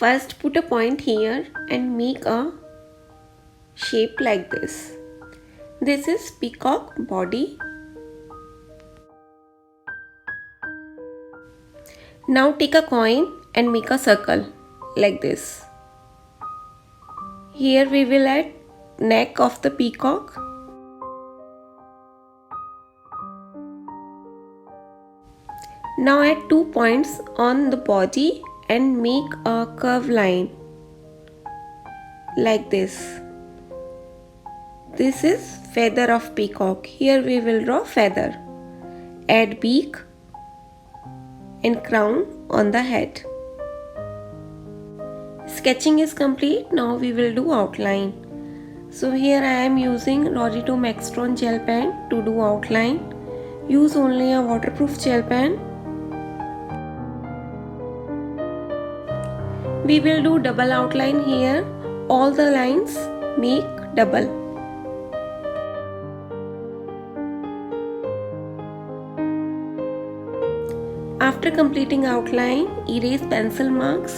First put a point here and make a shape like this. This is peacock body. Now take a coin and make a circle like this. Here we will add neck of the peacock. Now add 2 points on the body and make a curved line like this. This is feather of peacock. Here we will draw feather. Add beak and crown on the head. Sketching is complete. Now we will do outline. So here I am using Rorito Maxtron gel pen to do outline. Use only a waterproof gel pen. We will do double outline here. All the lines make double. After completing outline, erase pencil marks.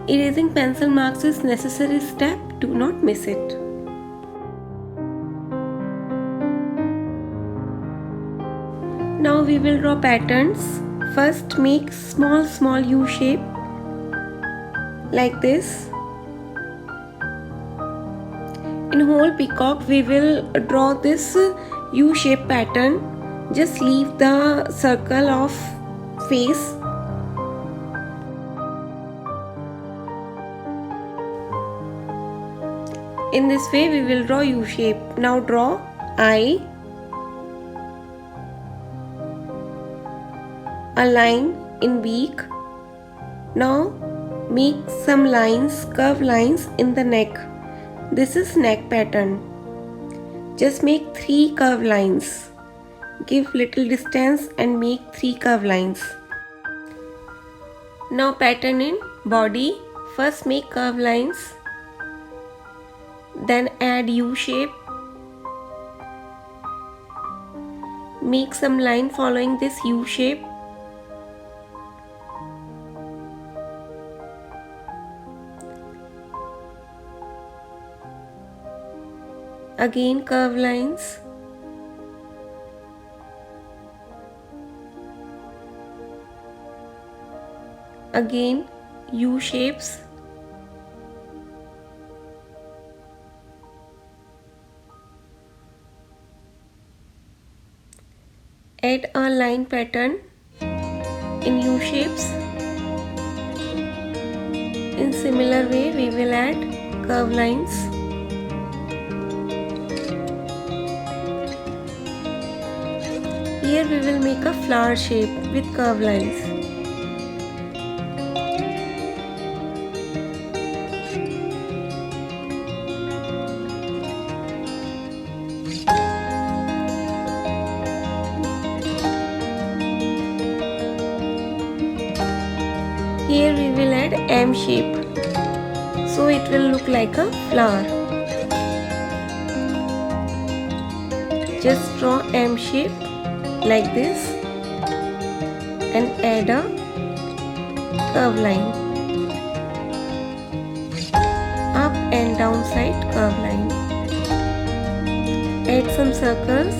Erasing pencil marks is necessary step. Do not miss it. Now we will draw patterns. First make small U shape like this. In whole peacock we will draw this U shape pattern. Just leave the circle of face. In this way we will draw U shape. Now draw eye, a line in beak. Now make some lines, curved lines in the neck. This is neck pattern. Just make 3 curved lines. Give little distance and make 3 curved lines. Now pattern in body. First make curved lines. Then add U shape. Make some line following this U shape. Again curved lines. Again U shapes. Add a line pattern in U shapes. In similar way we will add curved lines. Here we will make a flower shape with curved lines. Here we will add M shape, so it will look like a flower. Just draw M shape like this and add a curve line. Up and down side curve line. Add some circles.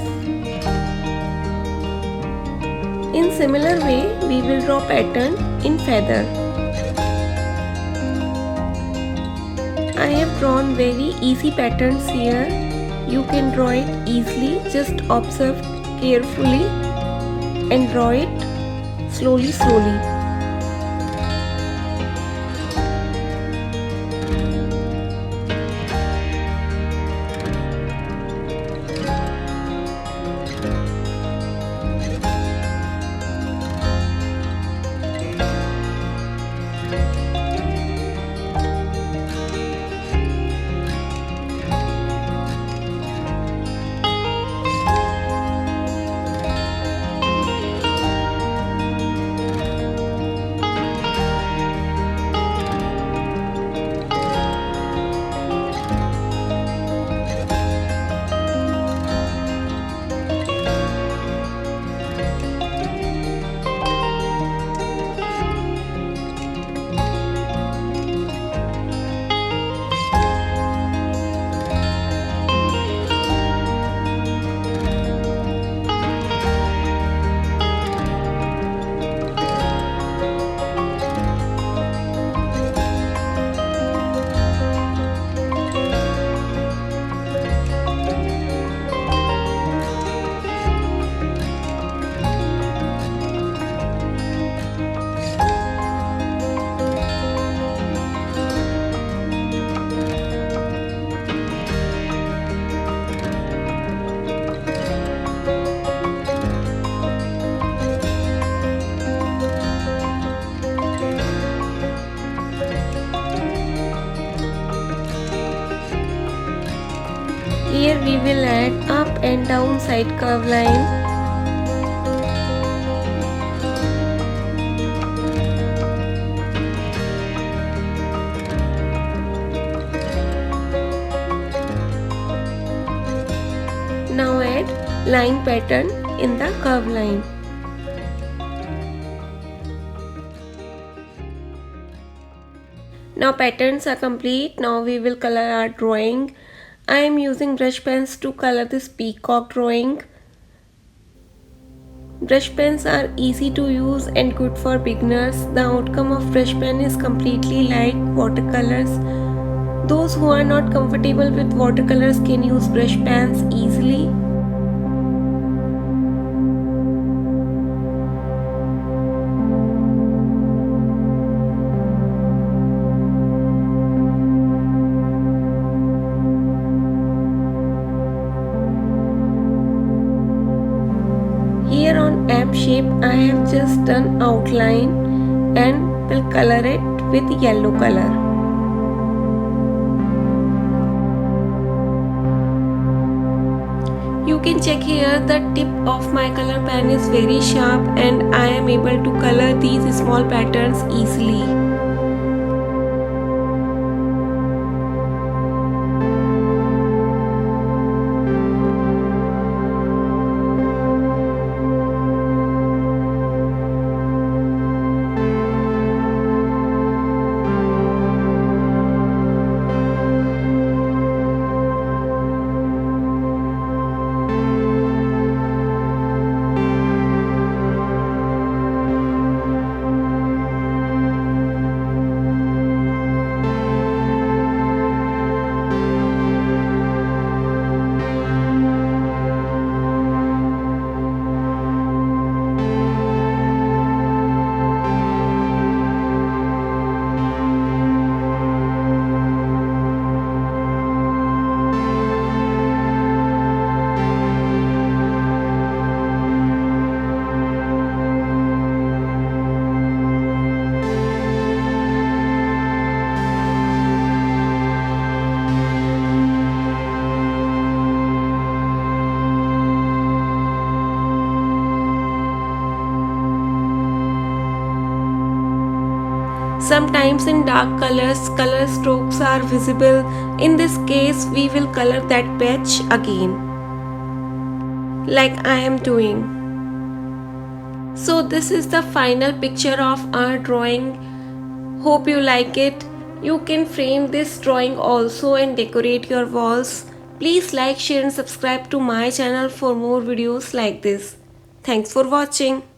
In similar way, we will draw pattern in feather. I have drawn very easy patterns here. You can draw it easily. Just observe carefully and draw it slowly. we will add up and down side curve line. Now add line pattern in the curve line. Now patterns are complete. Now we will color our drawing. I am using brush pens to color this peacock drawing. Brush pens are easy to use and good for beginners. The outcome of brush pen is completely like watercolors. Those who are not comfortable with watercolors can use brush pens easily. Here on M shape I have just done outline and will color it with yellow color. You can check here the tip of my color pen is very sharp and I am able to color these small patterns easily. Sometimes in dark colors, color strokes are visible. In this case, we will color that patch again, like I am doing. So this is the final picture of our drawing. Hope you like it. You can frame this drawing also and decorate your walls. Please like, share and subscribe to my channel for more videos like this. Thanks for watching.